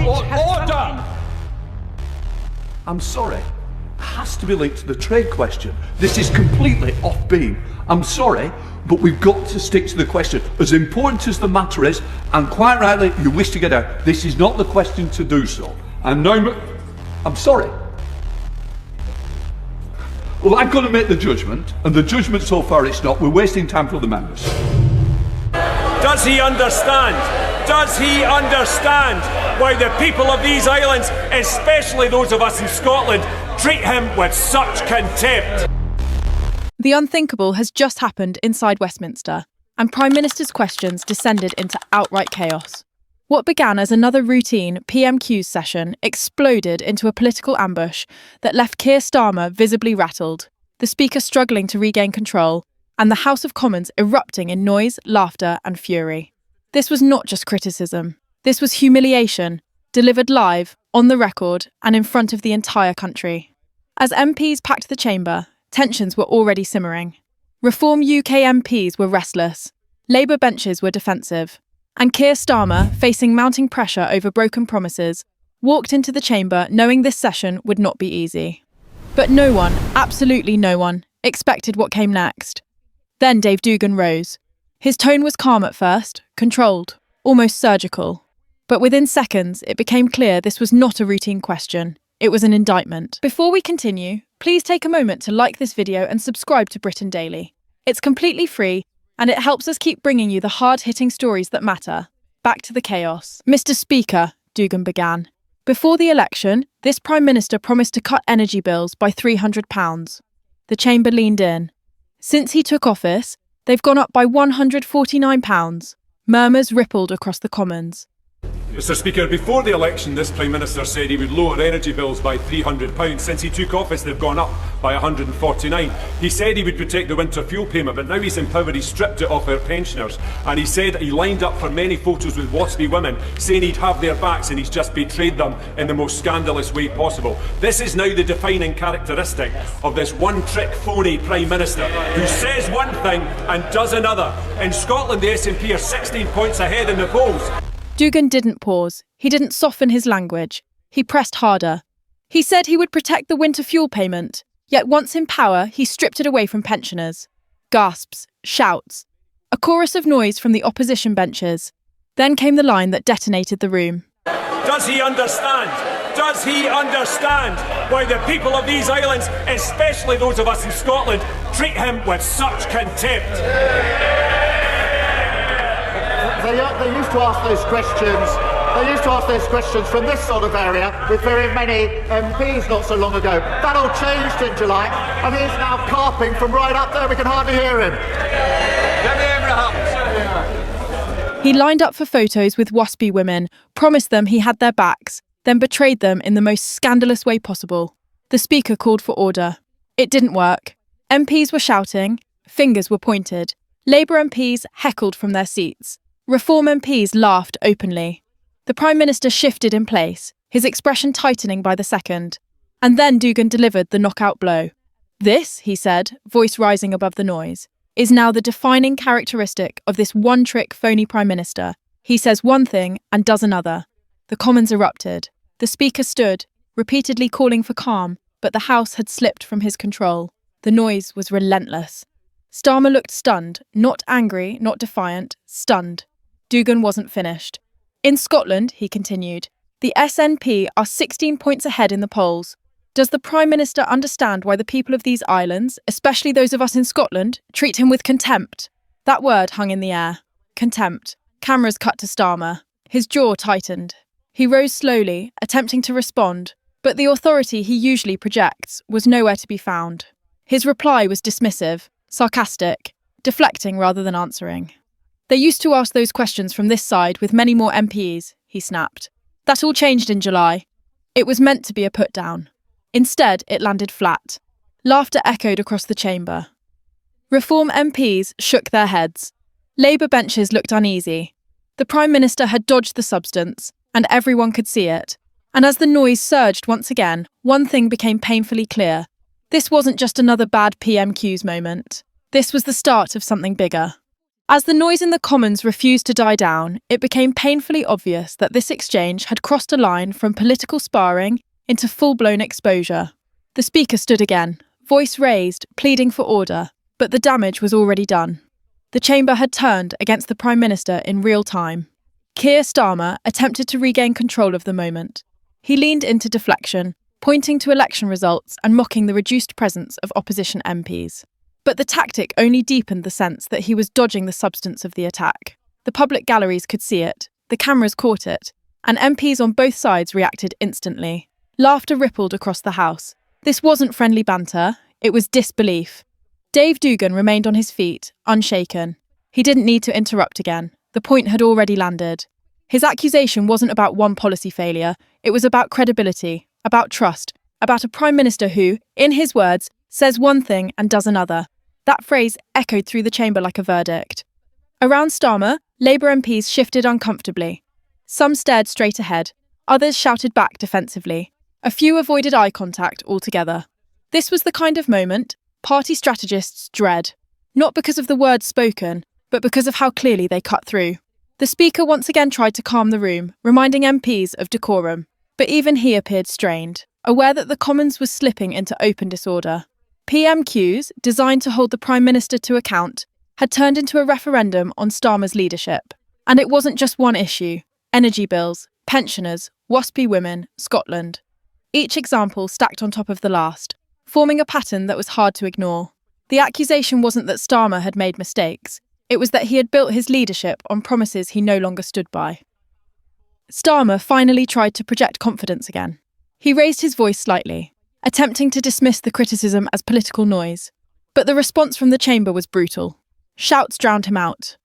Order! I'm sorry. It has to be linked to the trade question. This is completely off beam. I'm sorry, but we've got to stick to the question. As important as the matter is, and quite rightly, you wish to get out, this is not the question to do so. And now, I'm sorry. Well, I've got to make the judgment, and the judgment so far it's not. We're wasting time for the members. Does he understand? Does he understand why the people of these islands, especially those of us in Scotland, treat him with such contempt? The unthinkable has just happened inside Westminster, and Prime Minister's questions descended into outright chaos. What began as another routine PMQs session exploded into a political ambush that left Keir Starmer visibly rattled, the Speaker struggling to regain control, and the House of Commons erupting in noise, laughter and fury. This was not just criticism. This was humiliation, delivered live, on the record, and in front of the entire country. As MPs packed the chamber, tensions were already simmering. Reform UK MPs were restless. Labour benches were defensive. And Keir Starmer, facing mounting pressure over broken promises, walked into the chamber knowing this session would not be easy. But no one, absolutely no one, expected what came next. Then Dave Dugan rose. His tone was calm at first, controlled, almost surgical. But within seconds, it became clear this was not a routine question. It was an indictment. Before we continue, please take a moment to like this video and subscribe to Britain Daily. It's completely free, and it helps us keep bringing you the hard-hitting stories that matter. Back to the chaos. Mr. Speaker, Dugan began. Before the election, this Prime Minister promised to cut energy bills by £300. The chamber leaned in. Since he took office, they've gone up by £149. Murmurs rippled across the Commons. Mr. Speaker, before the election, this Prime Minister said he would lower energy bills by £300. Since he took office, they've gone up by £149. He said he would protect the winter fuel payment, but now he's in power, he's stripped it off our pensioners. And he said he lined up for many photos with waspy women, saying he'd have their backs, and he's just betrayed them in the most scandalous way possible. This is now the defining characteristic of this one-trick phony Prime Minister, who says one thing and does another. In Scotland, the SNP are 16 points ahead in the polls. Dugan didn't pause. He didn't soften his language. He pressed harder. He said he would protect the winter fuel payment, yet once in power, he stripped it away from pensioners. Gasps, shouts, a chorus of noise from the opposition benches. Then came the line that detonated the room. Does he understand? Does he understand why the people of these islands, especially those of us in Scotland, treat him with such contempt? They used to ask those questions. They used to ask those questions from this sort of area with very many MPs not so long ago. That all changed in July, and he's now carping from right up there. We can hardly hear him. He lined up for photos with waspy women, promised them he had their backs, then betrayed them in the most scandalous way possible. The Speaker called for order. It didn't work. MPs were shouting, fingers were pointed. Labour MPs heckled from their seats. Reform MPs laughed openly. The Prime Minister shifted in place, his expression tightening by the second. And then Dugan delivered the knockout blow. This, he said, voice rising above the noise, is now the defining characteristic of this one-trick phony Prime Minister. He says one thing and does another. The Commons erupted. The Speaker stood, repeatedly calling for calm, but the House had slipped from his control. The noise was relentless. Starmer looked stunned, not angry, not defiant, stunned. Dugan wasn't finished. In Scotland, he continued, the SNP are 16 points ahead in the polls. Does the Prime Minister understand why the people of these islands, especially those of us in Scotland, treat him with contempt? That word hung in the air. Contempt. Cameras cut to Starmer. His jaw tightened. He rose slowly, attempting to respond, but the authority he usually projects was nowhere to be found. His reply was dismissive, sarcastic, deflecting rather than answering. They used to ask those questions from this side with many more MPs, he snapped. That all changed in July. It was meant to be a put-down. Instead, it landed flat. Laughter echoed across the chamber. Reform MPs shook their heads. Labour benches looked uneasy. The Prime Minister had dodged the substance, and everyone could see it. And as the noise surged once again, one thing became painfully clear. This wasn't just another bad PMQs moment. This was the start of something bigger. As the noise in the Commons refused to die down, it became painfully obvious that this exchange had crossed a line from political sparring into full-blown exposure. The Speaker stood again, voice raised, pleading for order, but the damage was already done. The chamber had turned against the Prime Minister in real time. Keir Starmer attempted to regain control of the moment. He leaned into deflection, pointing to election results and mocking the reduced presence of opposition MPs. But the tactic only deepened the sense that he was dodging the substance of the attack. The public galleries could see it, the cameras caught it, and MPs on both sides reacted instantly. Laughter rippled across the House. This wasn't friendly banter, it was disbelief. Dave Dugan remained on his feet, unshaken. He didn't need to interrupt again. The point had already landed. His accusation wasn't about one policy failure, it was about credibility, about trust, about a Prime Minister who, in his words, says one thing and does another. That phrase echoed through the chamber like a verdict. Around Starmer, Labour MPs shifted uncomfortably. Some stared straight ahead, others shouted back defensively. A few avoided eye contact altogether. This was the kind of moment party strategists dread, not because of the words spoken, but because of how clearly they cut through. The Speaker once again tried to calm the room, reminding MPs of decorum, but even he appeared strained, aware that the Commons was slipping into open disorder. PMQs, designed to hold the Prime Minister to account, had turned into a referendum on Starmer's leadership. And it wasn't just one issue: energy bills, pensioners, waspy women, Scotland. Each example stacked on top of the last, forming a pattern that was hard to ignore. The accusation wasn't that Starmer had made mistakes, it was that he had built his leadership on promises he no longer stood by. Starmer finally tried to project confidence again. He raised his voice slightly, attempting to dismiss the criticism as political noise. But the response from the chamber was brutal. Shouts drowned him out.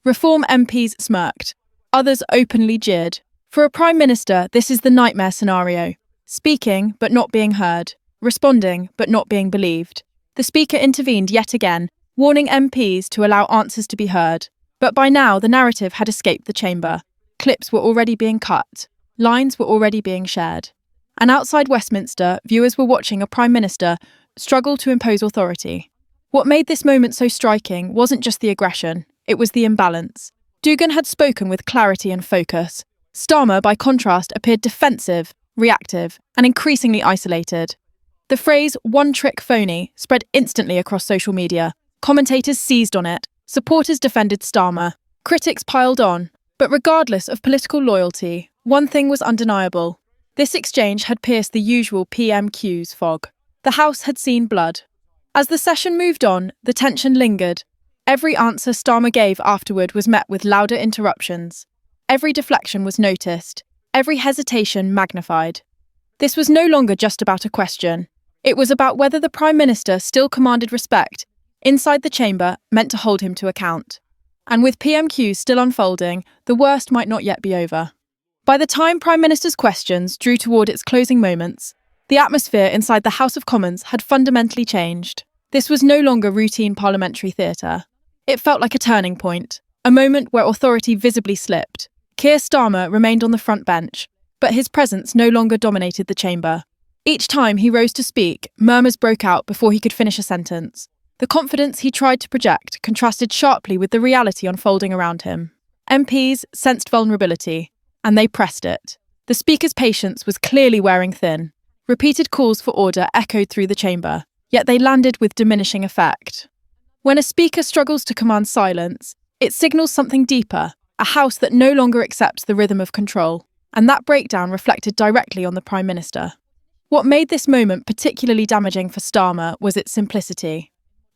Reform MPs smirked. Others openly jeered. For a Prime Minister, this is the nightmare scenario. Speaking, but not being heard. Responding, but not being believed. The Speaker intervened yet again, warning MPs to allow answers to be heard. But by now, the narrative had escaped the chamber. Clips were already being cut. Lines were already being shared. And outside Westminster, viewers were watching a Prime Minister struggle to impose authority. What made this moment so striking wasn't just the aggression, it was the imbalance. Dugan had spoken with clarity and focus. Starmer, by contrast, appeared defensive, reactive, and increasingly isolated. The phrase "one-trick phony" spread instantly across social media. Commentators seized on it, supporters defended Starmer, critics piled on. But regardless of political loyalty, one thing was undeniable. This exchange had pierced the usual PMQs fog. The House had seen blood. As the session moved on, the tension lingered. Every answer Starmer gave afterward was met with louder interruptions. Every deflection was noticed. Every hesitation magnified. This was no longer just about a question. It was about whether the Prime Minister still commanded respect inside the chamber, meant to hold him to account. And with PMQs still unfolding, the worst might not yet be over. By the time Prime Minister's questions drew toward its closing moments, the atmosphere inside the House of Commons had fundamentally changed. This was no longer routine parliamentary theatre. It felt like a turning point, a moment where authority visibly slipped. Keir Starmer remained on the front bench, but his presence no longer dominated the chamber. Each time he rose to speak, murmurs broke out before he could finish a sentence. The confidence he tried to project contrasted sharply with the reality unfolding around him. MPs sensed vulnerability, and they pressed it. The Speaker's patience was clearly wearing thin. Repeated calls for order echoed through the chamber, yet they landed with diminishing effect. When a Speaker struggles to command silence, it signals something deeper, a House that no longer accepts the rhythm of control, and that breakdown reflected directly on the Prime Minister. What made this moment particularly damaging for Starmer was its simplicity.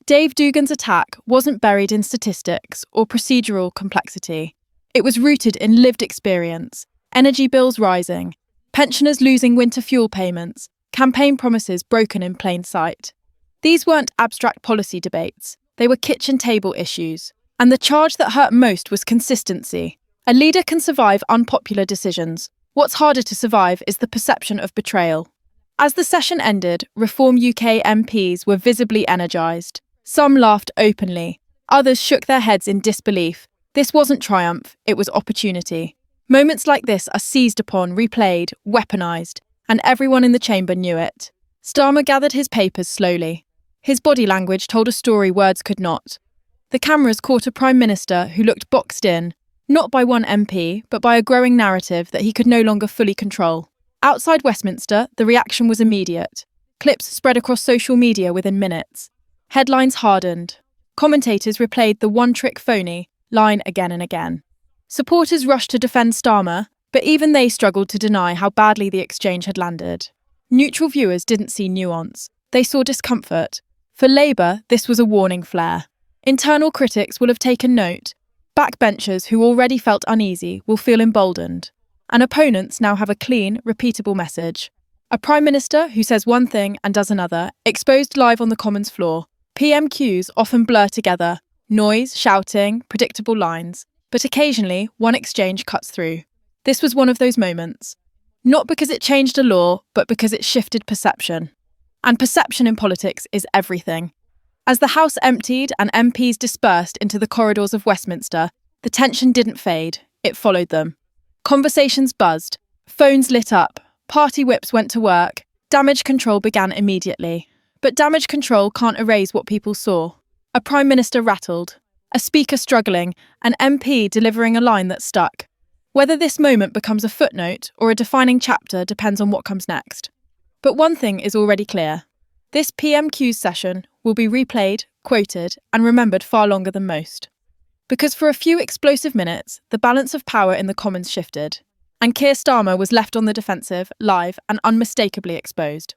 Dave Dugan's attack wasn't buried in statistics or procedural complexity. It was rooted in lived experience, energy bills rising, pensioners losing winter fuel payments, campaign promises broken in plain sight. These weren't abstract policy debates, they were kitchen table issues. And the charge that hurt most was consistency. A leader can survive unpopular decisions. What's harder to survive is the perception of betrayal. As the session ended, Reform UK MPs were visibly energised. Some laughed openly, others shook their heads in disbelief. This wasn't triumph, it was opportunity. Moments like this are seized upon, replayed, weaponised, and everyone in the chamber knew it. Starmer gathered his papers slowly. His body language told a story words could not. The cameras caught a Prime Minister who looked boxed in, not by one MP, but by a growing narrative that he could no longer fully control. Outside Westminster, the reaction was immediate. Clips spread across social media within minutes. Headlines hardened. Commentators replayed the one-trick phony line again and again. Supporters rushed to defend Starmer, but even they struggled to deny how badly the exchange had landed. Neutral viewers didn't see nuance. They saw discomfort. For Labour, this was a warning flare. Internal critics will have taken note. Backbenchers who already felt uneasy will feel emboldened. And opponents now have a clean, repeatable message. A Prime Minister who says one thing and does another, exposed live on the Commons floor. PMQs often blur together. Noise, shouting, predictable lines. But occasionally, one exchange cuts through. This was one of those moments. Not because it changed a law, but because it shifted perception. And perception in politics is everything. As the House emptied and MPs dispersed into the corridors of Westminster, the tension didn't fade, it followed them. Conversations buzzed, phones lit up, party whips went to work, damage control began immediately. But damage control can't erase what people saw. A Prime Minister rattled, a Speaker struggling, an MP delivering a line that stuck. Whether this moment becomes a footnote or a defining chapter depends on what comes next. But one thing is already clear. This PMQs session will be replayed, quoted, and remembered far longer than most. Because for a few explosive minutes, the balance of power in the Commons shifted, and Keir Starmer was left on the defensive, live, and unmistakably exposed.